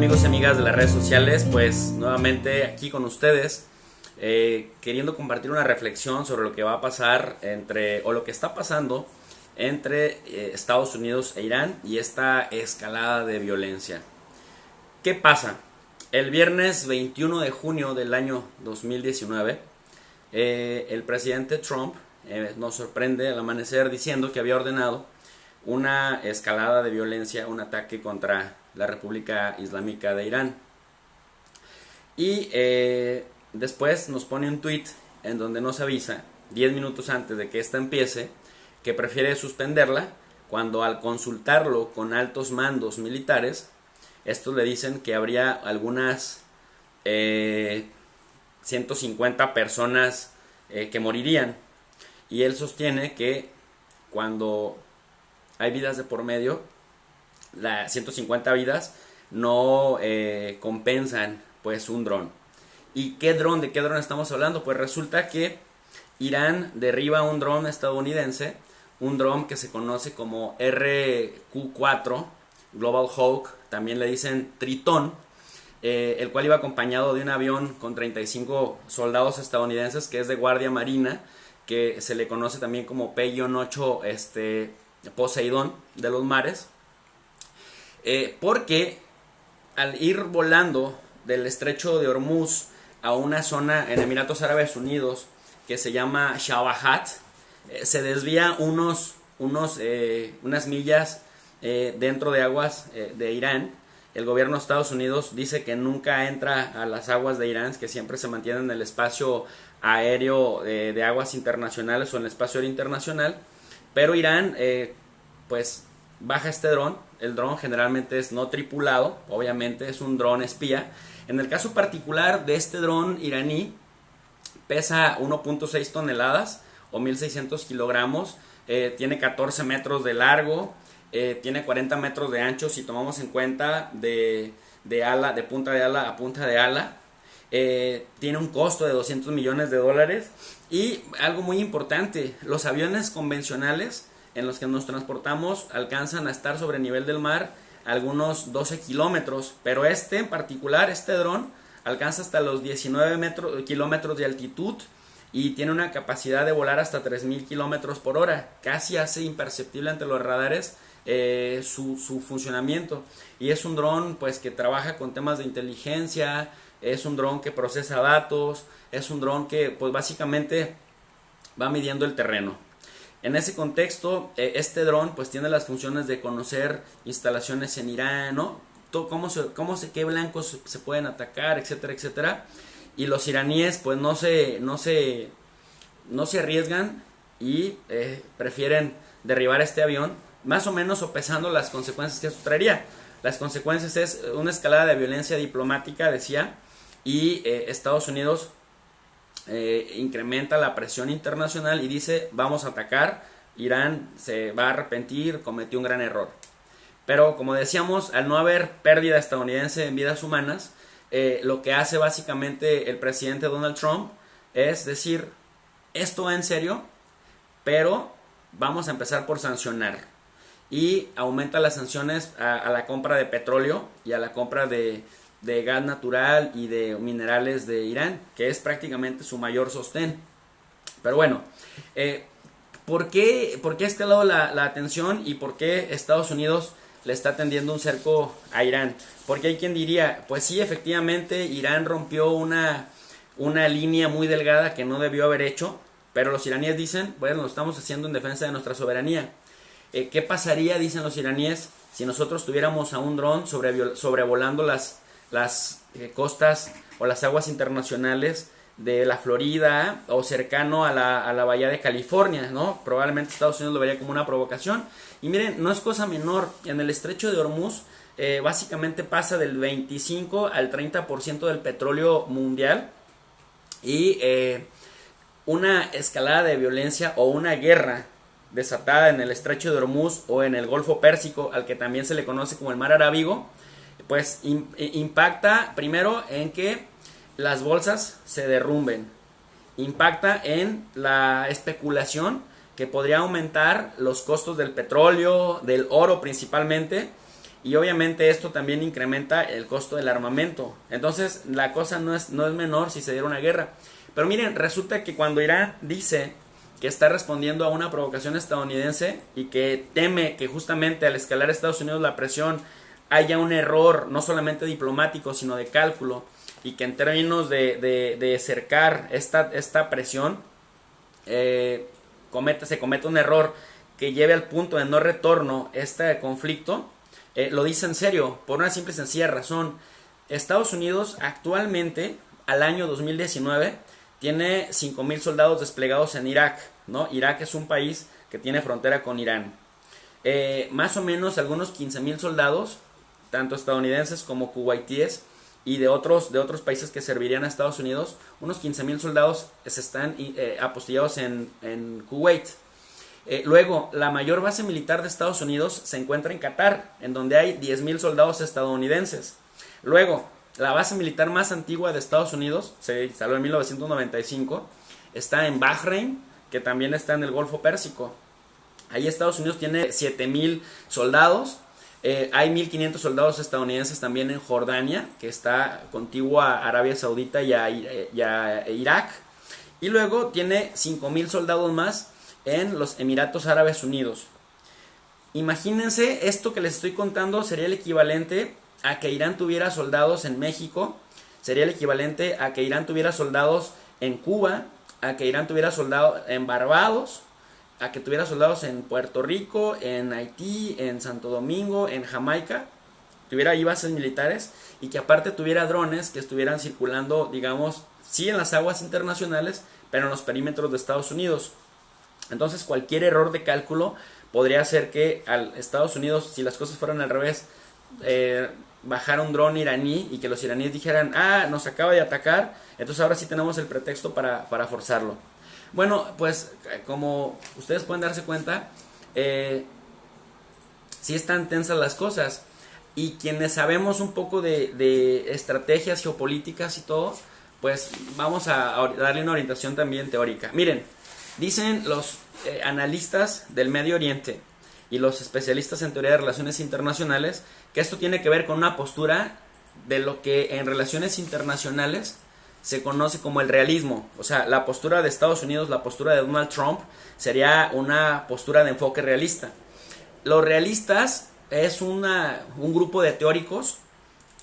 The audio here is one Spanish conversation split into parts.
amigos y amigas de las redes sociales, pues nuevamente aquí con ustedes, queriendo compartir una reflexión sobre lo que va a pasar o lo que está pasando entre Estados Unidos e Irán y esta escalada de violencia. ¿Qué pasa? El viernes 21 de junio del año 2019, el presidente Trump nos sorprende al amanecer diciendo que había ordenado una escalada de violencia, un ataque contra la República Islámica de Irán. Y después nos pone un tweet en donde nos avisa, 10 minutos antes de que esta empiece, que prefiere suspenderla, cuando al consultarlo con altos mandos militares, estos le dicen que habría algunas 150 personas que morirían. Y él sostiene que cuando hay vidas de por medio, las 150 vidas no compensan pues un dron. ¿Y qué dron? ¿De qué dron estamos hablando? Pues resulta que Irán derriba un dron estadounidense, un dron que se conoce como RQ-4, Global Hawk, también le dicen Tritón, el cual iba acompañado de un avión con 35 soldados estadounidenses que es de Guardia Marina, que se le conoce también como P-8 Poseidón de los mares, porque al ir volando del estrecho de Hormuz a una zona en Emiratos Árabes Unidos que se llama Shawahat, se desvía unas millas dentro de aguas de Irán. El gobierno de Estados Unidos dice que nunca entra a las aguas de Irán, que siempre se mantiene en el espacio aéreo de aguas internacionales o en el espacio aéreo internacional, pero Irán pues baja este dron. El dron generalmente es no tripulado, obviamente es un dron espía. En el caso particular de este dron iraní, pesa 1.6 toneladas o 1600 kilogramos, tiene 14 metros de largo, tiene 40 metros de ancho si tomamos en cuenta de punta de ala a punta de ala. Tiene un costo de $200 millones y algo muy importante, los aviones convencionales en los que nos transportamos alcanzan a estar sobre nivel del mar algunos 12 kilómetros, pero en particular, este dron alcanza hasta los 19 kilómetros de altitud y tiene una capacidad de volar hasta 3000 kilómetros por hora, casi hace imperceptible ante los radares su funcionamiento. Y es un dron pues que trabaja con temas de inteligencia, es un dron que procesa datos, es un dron que pues básicamente va midiendo el terreno. En ese contexto, este dron pues tiene las funciones de conocer instalaciones en Irán, ¿no? Qué blancos se pueden atacar, etcétera, etcétera. Y los iraníes pues no se arriesgan y prefieren derribar este avión, más o menos sopesando las consecuencias que eso traería. Las consecuencias es una escalada de violencia diplomática, decía, y Estados Unidos incrementa la presión internacional y dice vamos a atacar, Irán se va a arrepentir, cometió un gran error. Pero como decíamos, al no haber pérdida estadounidense en vidas humanas, lo que hace básicamente el presidente Donald Trump es decir, esto va en serio, pero vamos a empezar por sancionar. Y aumenta las sanciones a la compra de petróleo y a la compra de gas natural y de minerales de Irán, que es prácticamente su mayor sostén. Pero bueno, ¿por qué ha escalado la atención y por qué Estados Unidos le está tendiendo un cerco a Irán? Porque hay quien diría, pues sí, efectivamente Irán rompió una línea muy delgada que no debió haber hecho, pero los iraníes dicen, bueno, lo estamos haciendo en defensa de nuestra soberanía. ¿Qué pasaría, dicen los iraníes, si nosotros tuviéramos a un dron sobrevolando las costas o las aguas internacionales de la Florida o cercano a la bahía de California, ¿no? Probablemente Estados Unidos lo vería como una provocación. Y miren, no es cosa menor, en el estrecho de Hormuz básicamente pasa del 25 al 30% del petróleo mundial, y una escalada de violencia o una guerra desatada en el estrecho de Hormuz o en el Golfo Pérsico, al que también se le conoce como el Mar Arábigo, pues impacta primero en que las bolsas se derrumben, impacta en la especulación que podría aumentar los costos del petróleo, del oro principalmente, y obviamente esto también incrementa el costo del armamento. Entonces la cosa no es menor si se diera una guerra. Pero miren, resulta que cuando Irán dice que está respondiendo a una provocación estadounidense y que teme que justamente al escalar Estados Unidos la presión haya un error no solamente diplomático sino de cálculo, y que en términos de cercar esta presión se cometa un error que lleve al punto de no retorno este conflicto, lo dice en serio, por una simple y sencilla razón. Estados Unidos actualmente, al año 2019, tiene 5,000 soldados desplegados en Irak, ¿no? Irak es un país que tiene frontera con Irán. Más o menos algunos 15,000 soldados, tanto estadounidenses como kuwaitíes, y de otros países que servirían a Estados Unidos, unos 15,000 soldados se están apostillados en Kuwait. Luego, la mayor base militar de Estados Unidos se encuentra en Qatar, en donde hay 10,000 soldados estadounidenses. Luego, la base militar más antigua de Estados Unidos, se instaló en 1995, está en Bahrein, que también está en el Golfo Pérsico. Ahí Estados Unidos tiene 7,000 soldados. Hay 1,500 soldados estadounidenses también en Jordania, que está contigua a Arabia Saudita y a Irak. Y luego tiene 5,000 soldados más en los Emiratos Árabes Unidos. Imagínense, esto que les estoy contando sería el equivalente a que Irán tuviera soldados en México, sería el equivalente a que Irán tuviera soldados en Cuba, a que Irán tuviera soldados en Barbados, a que tuviera soldados en Puerto Rico, en Haití, en Santo Domingo, en Jamaica, tuviera ahí bases militares, y que aparte tuviera drones que estuvieran circulando, digamos, sí en las aguas internacionales, pero en los perímetros de Estados Unidos. Entonces cualquier error de cálculo podría hacer que al Estados Unidos, si las cosas fueran al revés, bajara un dron iraní y que los iraníes dijeran, nos acaba de atacar, entonces ahora sí tenemos el pretexto para forzarlo. Bueno, pues como ustedes pueden darse cuenta, sí están tensas las cosas, y quienes sabemos un poco de estrategias geopolíticas y todo, pues vamos a darle una orientación también teórica. Miren, dicen los analistas del Medio Oriente y los especialistas en teoría de relaciones internacionales que esto tiene que ver con una postura de lo que en relaciones internacionales se conoce como el realismo. O sea, la postura de Estados Unidos, la postura de Donald Trump, sería una postura de enfoque realista. Los realistas es un grupo de teóricos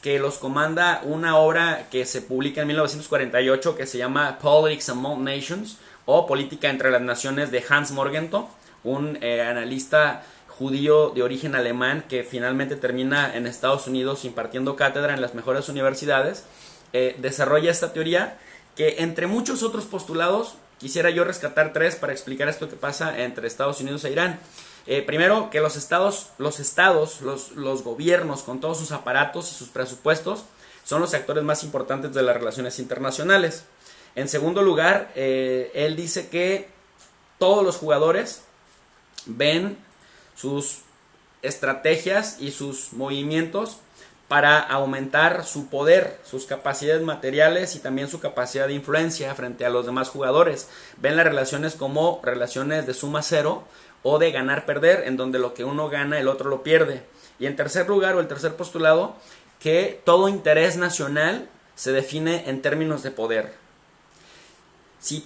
que los comanda una obra que se publica en 1948 que se llama Politics Among Nations, o Política entre las Naciones, de Hans Morgenthau, un analista judío de origen alemán que finalmente termina en Estados Unidos impartiendo cátedra en las mejores universidades. Desarrolla esta teoría que, entre muchos otros postulados, quisiera yo rescatar 3 para explicar esto que pasa entre Estados Unidos e Irán. Primero, que los gobiernos con todos sus aparatos y sus presupuestos son los actores más importantes de las relaciones internacionales. En segundo lugar, él dice que todos los jugadores ven sus estrategias y sus movimientos para aumentar su poder, sus capacidades materiales y también su capacidad de influencia frente a los demás jugadores. Ven las relaciones como relaciones de suma cero o de ganar-perder, en donde lo que uno gana el otro lo pierde. Y en tercer lugar, o el tercer postulado, que todo interés nacional se define en términos de poder. Si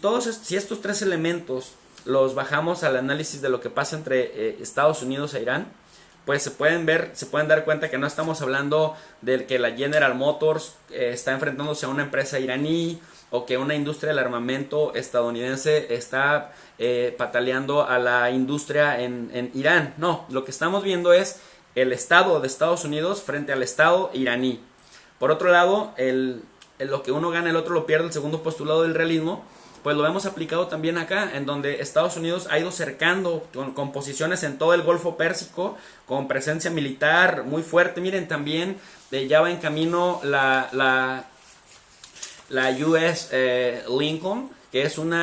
estos 3 elementos los bajamos al análisis de lo que pasa entre Estados Unidos e Irán, pues se pueden dar cuenta que no estamos hablando de que la General Motors está enfrentándose a una empresa iraní, o que una industria del armamento estadounidense está pataleando a la industria en Irán. No, lo que estamos viendo es el Estado de Estados Unidos frente al Estado iraní. Por otro lado, lo que uno gana el otro lo pierde, el segundo postulado del realismo, pues lo hemos aplicado también acá, en donde Estados Unidos ha ido cercando con posiciones en todo el Golfo Pérsico, con presencia militar muy fuerte. Miren, también ya va en camino la US Lincoln, que es un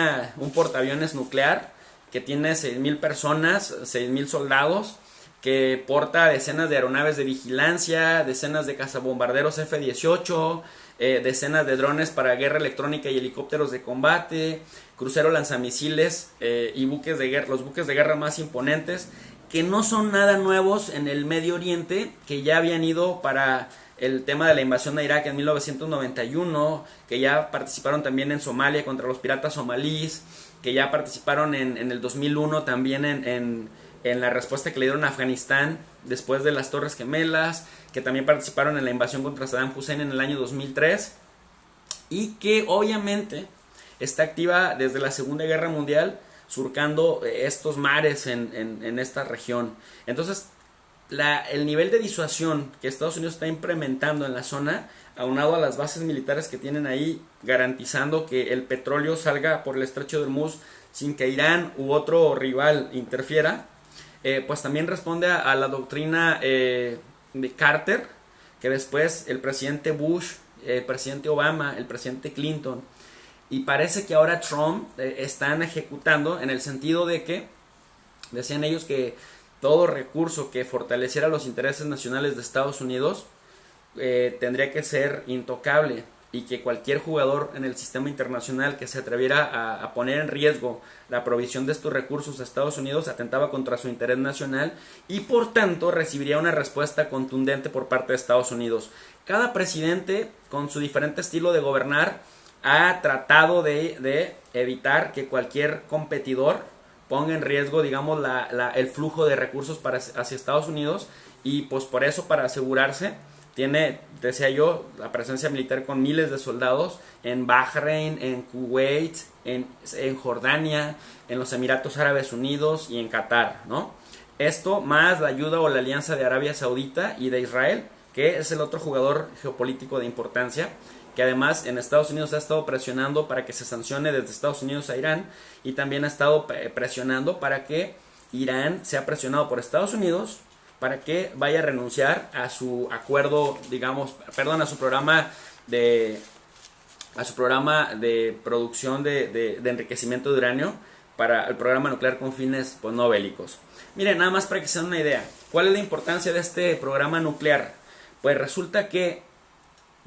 portaaviones nuclear que tiene 6,000 personas, 6,000 soldados, que porta decenas de aeronaves de vigilancia, decenas de cazabombarderos F-18, decenas de drones para guerra electrónica y helicópteros de combate, cruceros lanzamisiles y buques de guerra, los buques de guerra más imponentes, que no son nada nuevos en el Medio Oriente, que ya habían ido para el tema de la invasión de Irak en 1991, que ya participaron también en Somalia contra los piratas somalíes, que ya participaron en el 2001 también en la respuesta que le dieron a Afganistán después de las Torres Gemelas, que también participaron en la invasión contra Saddam Hussein en el año 2003, y que obviamente está activa desde la Segunda Guerra Mundial, surcando estos mares en esta región. Entonces, el nivel de disuasión que Estados Unidos está implementando en la zona, aunado a las bases militares que tienen ahí, garantizando que el petróleo salga por el estrecho de Hormuz sin que Irán u otro rival interfiera, pues también responde a la doctrina de Carter, que después el presidente Bush, el presidente Obama, el presidente Clinton, y parece que ahora Trump están ejecutando, en el sentido de que decían ellos que todo recurso que fortaleciera los intereses nacionales de Estados Unidos tendría que ser intocable, y que cualquier jugador en el sistema internacional que se atreviera a poner en riesgo la provisión de estos recursos a Estados Unidos atentaba contra su interés nacional, y por tanto recibiría una respuesta contundente por parte de Estados Unidos. Cada presidente, con su diferente estilo de gobernar, ha tratado de evitar que cualquier competidor ponga en riesgo, digamos, el flujo de recursos hacia Estados Unidos, y pues por eso, para asegurarse, tiene, decía yo, la presencia militar con miles de soldados en Bahrein, en Kuwait, en Jordania, en los Emiratos Árabes Unidos y en Qatar, ¿no? Esto más la ayuda o la alianza de Arabia Saudita y de Israel, que es el otro jugador geopolítico de importancia, que además en Estados Unidos ha estado presionando para que se sancione desde Estados Unidos a Irán, y también ha estado presionando para que Irán sea presionado por Estados Unidos para que vaya a renunciar a su acuerdo, digamos, perdón, a su programa de producción de enriquecimiento de uranio, para el programa nuclear con fines pues no bélicos. Miren, nada más para que se den una idea, ¿cuál es la importancia de este programa nuclear? Pues resulta que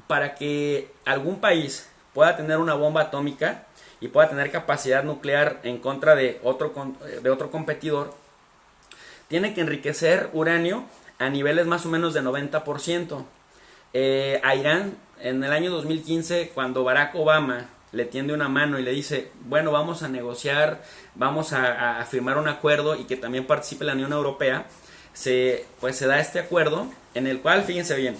para que algún país pueda tener una bomba atómica y pueda tener capacidad nuclear en contra de otro competidor, tiene que enriquecer uranio a niveles más o menos de 90%. A Irán, en el año 2015, cuando Barack Obama le tiende una mano y le dice, bueno, vamos a negociar, vamos a firmar un acuerdo y que también participe la Unión Europea, se da este acuerdo, en el cual, fíjense bien,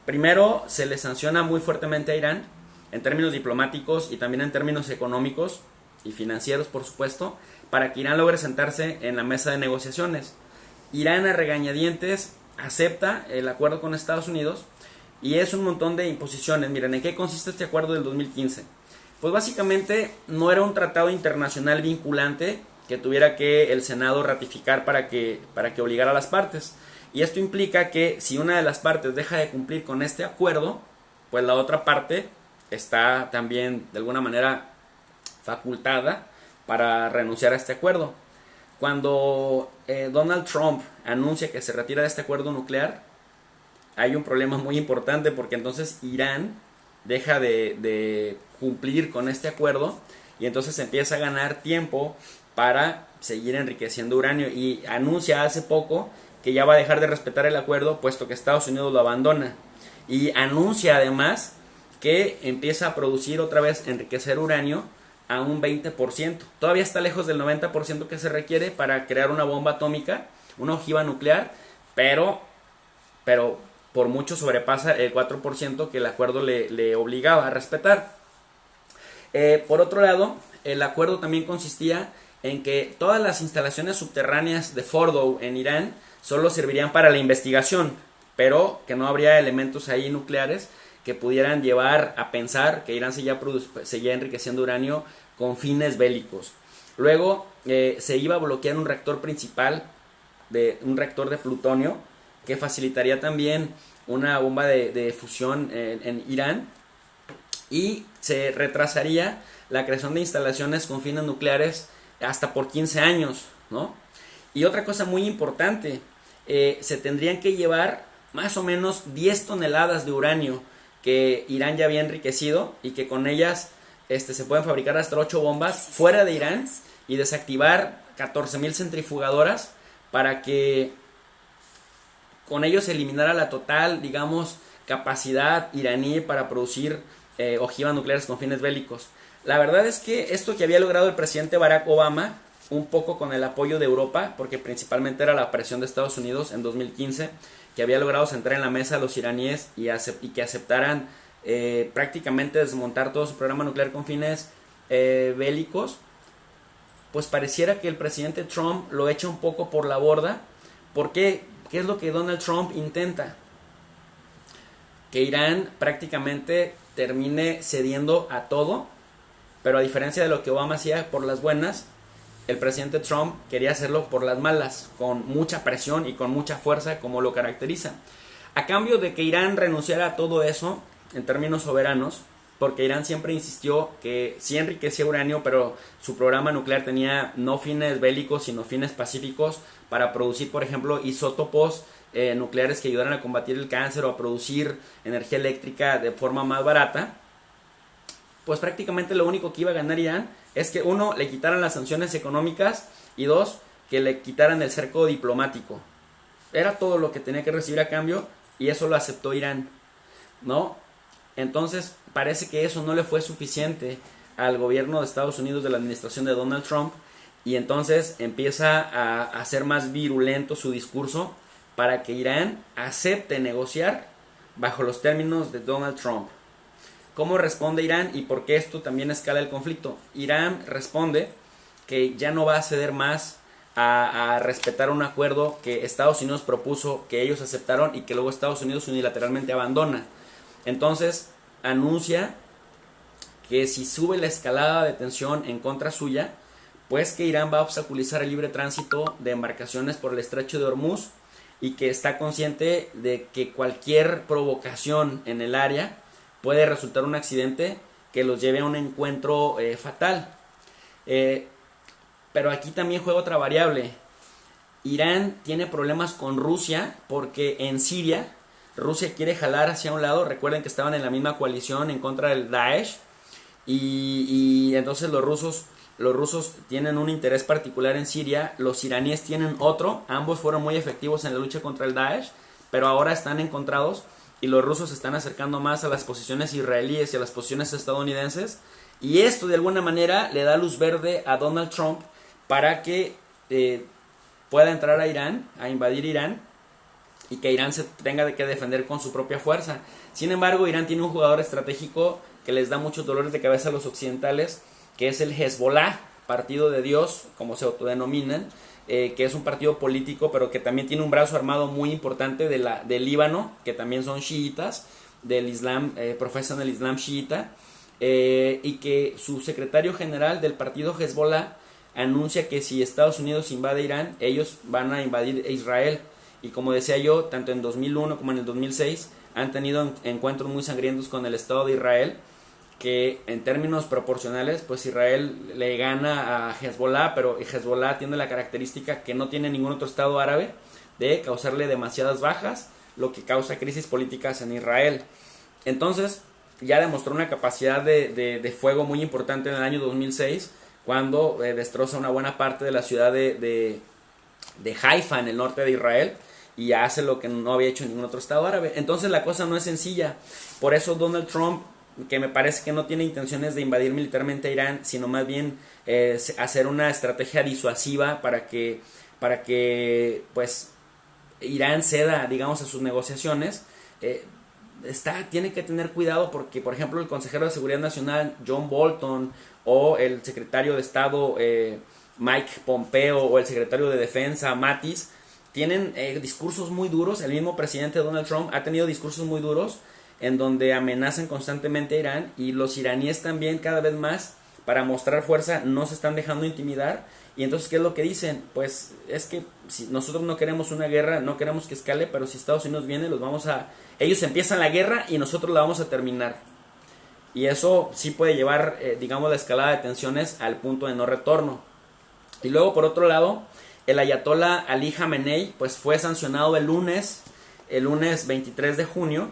primero se le sanciona muy fuertemente a Irán, en términos diplomáticos y también en términos económicos y financieros, por supuesto, para que Irán logre sentarse en la mesa de negociaciones. Irán, a regañadientes, acepta el acuerdo con Estados Unidos, y es un montón de imposiciones. Miren, ¿en qué consiste este acuerdo del 2015? Pues básicamente no era un tratado internacional vinculante que tuviera que el Senado ratificar para que obligara a las partes. Y esto implica que si una de las partes deja de cumplir con este acuerdo, pues la otra parte está también de alguna manera facultada para renunciar a este acuerdo. Cuando Donald Trump anuncia que se retira de este acuerdo nuclear, hay un problema muy importante, porque entonces Irán deja de cumplir con este acuerdo y entonces empieza a ganar tiempo para seguir enriqueciendo uranio, y anuncia hace poco que ya va a dejar de respetar el acuerdo puesto que Estados Unidos lo abandona, y anuncia además que empieza a producir otra vez, enriquecer uranio a un 20%. Todavía está lejos del 90% que se requiere para crear una bomba atómica, una ojiva nuclear, pero por mucho sobrepasa el 4% que el acuerdo le obligaba a respetar. Por otro lado, el acuerdo también consistía en que todas las instalaciones subterráneas de Fordow en Irán solo servirían para la investigación, pero que no habría elementos ahí nucleares que pudieran llevar a pensar que Irán seguía enriqueciendo uranio con fines bélicos. Luego se iba a bloquear un reactor principal, un reactor de plutonio, que facilitaría también una bomba de fusión en Irán, y se retrasaría la creación de instalaciones con fines nucleares hasta por 15 años, ¿no? Y otra cosa muy importante, se tendrían que llevar más o menos 10 toneladas de uranio que Irán ya había enriquecido, y que con ellas se pueden fabricar hasta 8 bombas fuera de Irán, y desactivar 14.000 centrifugadoras para que con ellos se eliminara la total, digamos, capacidad iraní para producir ojivas nucleares con fines bélicos. La verdad es que esto que había logrado el presidente Barack Obama, un poco con el apoyo de Europa, porque principalmente era la presión de Estados Unidos en 2015, que había logrado sentar en la mesa a los iraníes y que aceptaran prácticamente desmontar todo su programa nuclear con fines bélicos, pues pareciera que el presidente Trump lo echa un poco por la borda. ¿Por qué? ¿Qué es lo que Donald Trump intenta? Que Irán prácticamente termine cediendo a todo, pero a diferencia de lo que Obama hacía por las buenas, el presidente Trump quería hacerlo por las malas, con mucha presión y con mucha fuerza, como lo caracteriza. A cambio de que Irán renunciara a todo eso, en términos soberanos, porque Irán siempre insistió que sí enriquecía uranio, pero su programa nuclear tenía no fines bélicos, sino fines pacíficos, para producir, por ejemplo, isótopos nucleares que ayudaran a combatir el cáncer o a producir energía eléctrica de forma más barata. Pues prácticamente lo único que iba a ganar Irán es que, uno, le quitaran las sanciones económicas, y dos, que le quitaran el cerco diplomático. Era todo lo que tenía que recibir a cambio, y eso lo aceptó Irán, ¿no? Entonces parece que eso no le fue suficiente al gobierno de Estados Unidos, de la administración de Donald Trump, y entonces empieza a hacer más virulento su discurso para que Irán acepte negociar bajo los términos de Donald Trump. ¿Cómo responde Irán y por qué esto también escala el conflicto? Irán responde que ya no va a ceder más a respetar un acuerdo que Estados Unidos propuso, que ellos aceptaron y que luego Estados Unidos unilateralmente abandona. Entonces anuncia que si sube la escalada de tensión en contra suya, pues que Irán va a obstaculizar el libre tránsito de embarcaciones por el estrecho de Hormuz, y que está consciente de que cualquier provocación en el área puede resultar un accidente que los lleve a un encuentro fatal. Pero aquí también juega otra variable. Irán tiene problemas con Rusia porque en Siria Rusia quiere jalar hacia un lado. Recuerden que estaban en la misma coalición en contra del Daesh, y entonces los rusos tienen un interés particular en Siria, los iraníes tienen otro. Ambos fueron muy efectivos en la lucha contra el Daesh, pero ahora están encontrados, y los rusos se están acercando más a las posiciones israelíes y a las posiciones estadounidenses, y esto de alguna manera le da luz verde a Donald Trump para que pueda entrar a Irán, a invadir Irán, y que Irán se tenga que defender con su propia fuerza. Sin embargo, Irán tiene un jugador estratégico que les da muchos dolores de cabeza a los occidentales, que es el Hezbollah, partido de Dios, como se autodenominan, que es un partido político, pero que también tiene un brazo armado muy importante del Líbano, que también son chiitas, del Islam, profesan el Islam chiita, y que su secretario general del partido Hezbollah anuncia que si Estados Unidos invade Irán, ellos van a invadir Israel. Y como decía yo, tanto en 2001 como en el 2006 han tenido encuentros muy sangrientos con el Estado de Israel, que en términos proporcionales, pues Israel le gana a Hezbollah, pero Hezbollah tiene la característica que no tiene ningún otro Estado árabe de causarle demasiadas bajas, lo que causa crisis políticas en Israel. Entonces ya demostró una capacidad de fuego muy importante en el año 2006, cuando destroza una buena parte de la ciudad de Haifa, en el norte de Israel, y hace lo que no había hecho ningún otro Estado árabe. Entonces la cosa no es sencilla. Por eso Donald Trump, que me parece que no tiene intenciones de invadir militarmente a Irán, sino más bien hacer una estrategia disuasiva para que pues Irán ceda, digamos, a sus negociaciones. Tiene que tener cuidado porque, por ejemplo, el consejero de Seguridad Nacional John Bolton, o el secretario de Estado Mike Pompeo, o el secretario de Defensa Mattis, tienen discursos muy duros. El mismo presidente Donald Trump ha tenido discursos muy duros en donde amenazan constantemente a Irán, y los iraníes también, cada vez más, para mostrar fuerza, no se están dejando intimidar. Y entonces, ¿qué es lo que dicen? Pues es que si nosotros no queremos una guerra, no queremos que escale, pero si Estados Unidos viene, ellos empiezan la guerra y nosotros la vamos a terminar. Y eso sí puede llevar, digamos, la escalada de tensiones al punto de no retorno. Y luego, por otro lado, el ayatolá Ali Jamenei pues fue sancionado el lunes 23 de junio,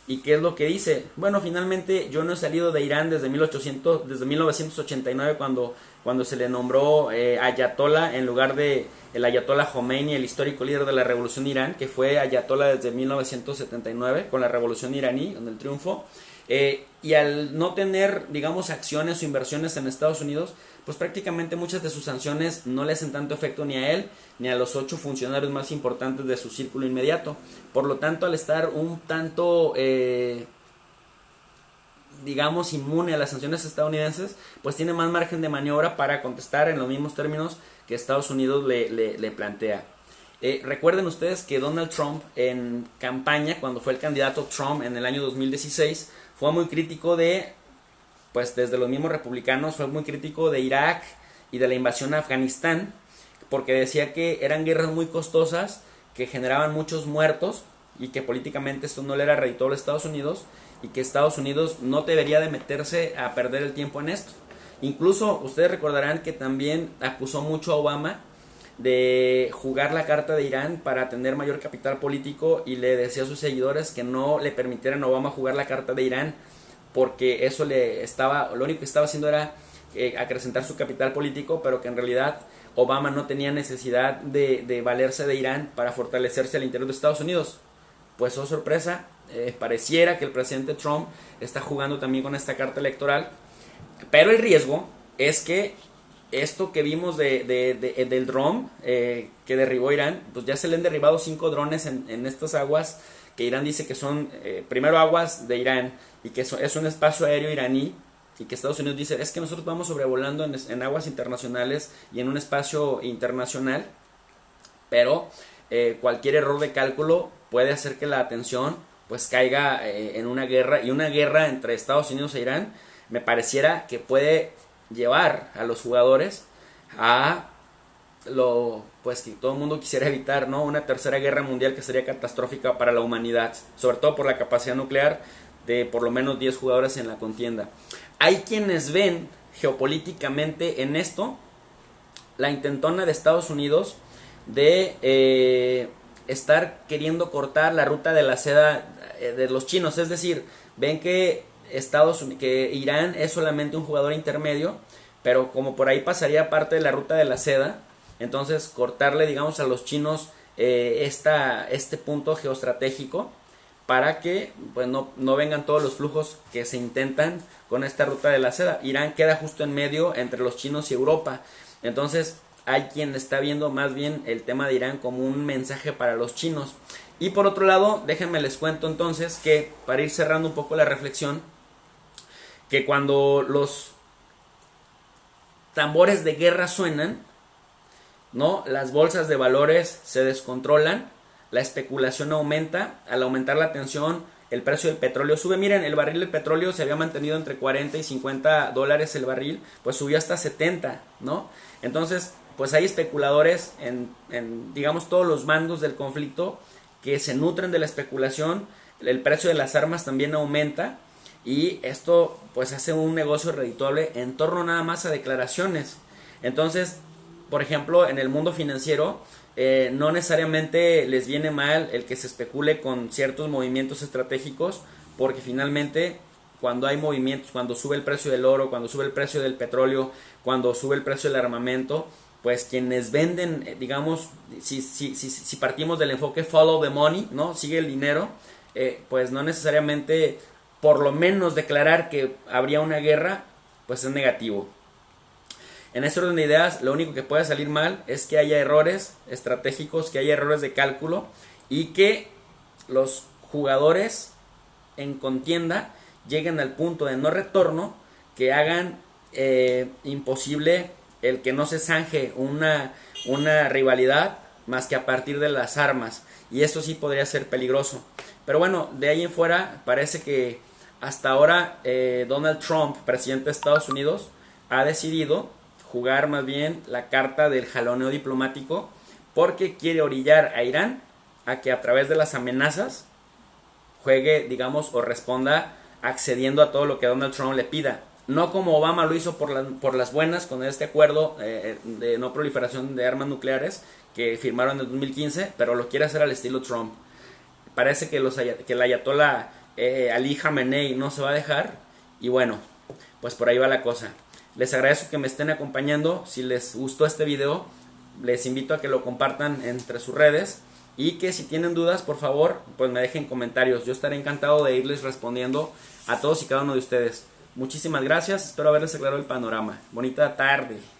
¿Y qué es lo que dice? Bueno, finalmente yo no he salido de Irán desde 1989 cuando se le nombró ayatollah en lugar de el ayatollah Khomeini, el histórico líder de la revolución Irán, que fue ayatollah desde 1979 con la revolución iraní, con el triunfo. Y al no tener, digamos, acciones o inversiones en Estados Unidos, pues prácticamente muchas de sus sanciones no le hacen tanto efecto ni a él ni a los 8 funcionarios más importantes de su círculo inmediato. Por lo tanto, al estar un tanto, digamos, inmune a las sanciones estadounidenses, pues tiene más margen de maniobra para contestar en los mismos términos que Estados Unidos le plantea. Recuerden ustedes que Donald Trump en campaña, cuando fue el candidato Trump en el año 2016, fue muy crítico pues desde los mismos republicanos, fue muy crítico de Irak y de la invasión a Afganistán, porque decía que eran guerras muy costosas, que generaban muchos muertos y que políticamente esto no le era redituable a Estados Unidos y que Estados Unidos no debería de meterse a perder el tiempo en esto. Incluso ustedes recordarán que también acusó mucho a Obama de jugar la carta de Irán para tener mayor capital político y le decía a sus seguidores que no le permitieran a Obama jugar la carta de Irán porque eso lo único que estaba haciendo era acrecentar su capital político, pero que en realidad Obama no tenía necesidad de valerse de Irán para fortalecerse al interior de Estados Unidos. Pues oh sorpresa, pareciera que el presidente Trump está jugando también con esta carta electoral, pero el riesgo es que esto que vimos del dron que derribó Irán, pues ya se le han derribado 5 drones en estas aguas que Irán dice que son primero aguas de Irán y que es un espacio aéreo iraní, y que Estados Unidos dice es que nosotros vamos sobrevolando en aguas internacionales y en un espacio internacional, pero cualquier error de cálculo puede hacer que la atención pues caiga en una guerra, y una guerra entre Estados Unidos e Irán me pareciera que puede llevar a los jugadores a lo pues que todo el mundo quisiera evitar, ¿no? Una tercera guerra mundial que sería catastrófica para la humanidad, sobre todo por la capacidad nuclear de por lo menos 10 jugadores en la contienda. Hay quienes ven geopolíticamente en esto la intentona de Estados Unidos de estar queriendo cortar la ruta de la seda de los chinos, es decir, ven que que Irán es solamente un jugador intermedio, pero como por ahí pasaría parte de la ruta de la seda, entonces cortarle, digamos, a los chinos este punto geoestratégico para que pues no vengan todos los flujos que se intentan con esta ruta de la seda. Irán queda justo en medio entre los chinos y Europa, entonces hay quien está viendo más bien el tema de Irán como un mensaje para los chinos. Y por otro lado, déjenme les cuento entonces que, para ir cerrando un poco la reflexión, que cuando los tambores de guerra suenan, ¿no? Las bolsas de valores se descontrolan, la especulación aumenta, al aumentar la tensión, el precio del petróleo sube. Miren, el barril del petróleo se había mantenido entre 40 y 50 dólares el barril, pues subió hasta 70, ¿no? Entonces, pues hay especuladores en digamos, todos los bandos del conflicto que se nutren de la especulación. El precio de las armas también aumenta, y esto pues hace un negocio redituable en torno nada más a declaraciones. Entonces, por ejemplo, en el mundo financiero no necesariamente les viene mal el que se especule con ciertos movimientos estratégicos, porque finalmente cuando hay movimientos, cuando sube el precio del oro, cuando sube el precio del petróleo, cuando sube el precio del armamento, pues quienes venden, digamos, si partimos del enfoque follow the money, ¿no? Sigue el dinero, pues no necesariamente, por lo menos declarar que habría una guerra, pues es negativo. En este orden de ideas, lo único que puede salir mal es que haya errores estratégicos, que haya errores de cálculo, y que los jugadores en contienda lleguen al punto de no retorno, que hagan imposible el que no se zanje una rivalidad más que a partir de las armas, y esto sí podría ser peligroso. Pero bueno, de ahí en fuera parece que hasta ahora Donald Trump, presidente de Estados Unidos, ha decidido jugar más bien la carta del jaloneo diplomático, porque quiere orillar a Irán a que a través de las amenazas juegue, digamos, o responda accediendo a todo lo que Donald Trump le pida. No como Obama lo hizo por las buenas con este acuerdo de no proliferación de armas nucleares que firmaron en el 2015, pero lo quiere hacer al estilo Trump. Parece que el ayatollah Ali Khamenei no se va a dejar. Y bueno, pues por ahí va la cosa. Les agradezco que me estén acompañando. Si les gustó este video, les invito a que lo compartan entre sus redes. Y que si tienen dudas, por favor, pues me dejen comentarios. Yo estaré encantado de irles respondiendo a todos y cada uno de ustedes. Muchísimas gracias. Espero haberles aclarado el panorama. Bonita tarde.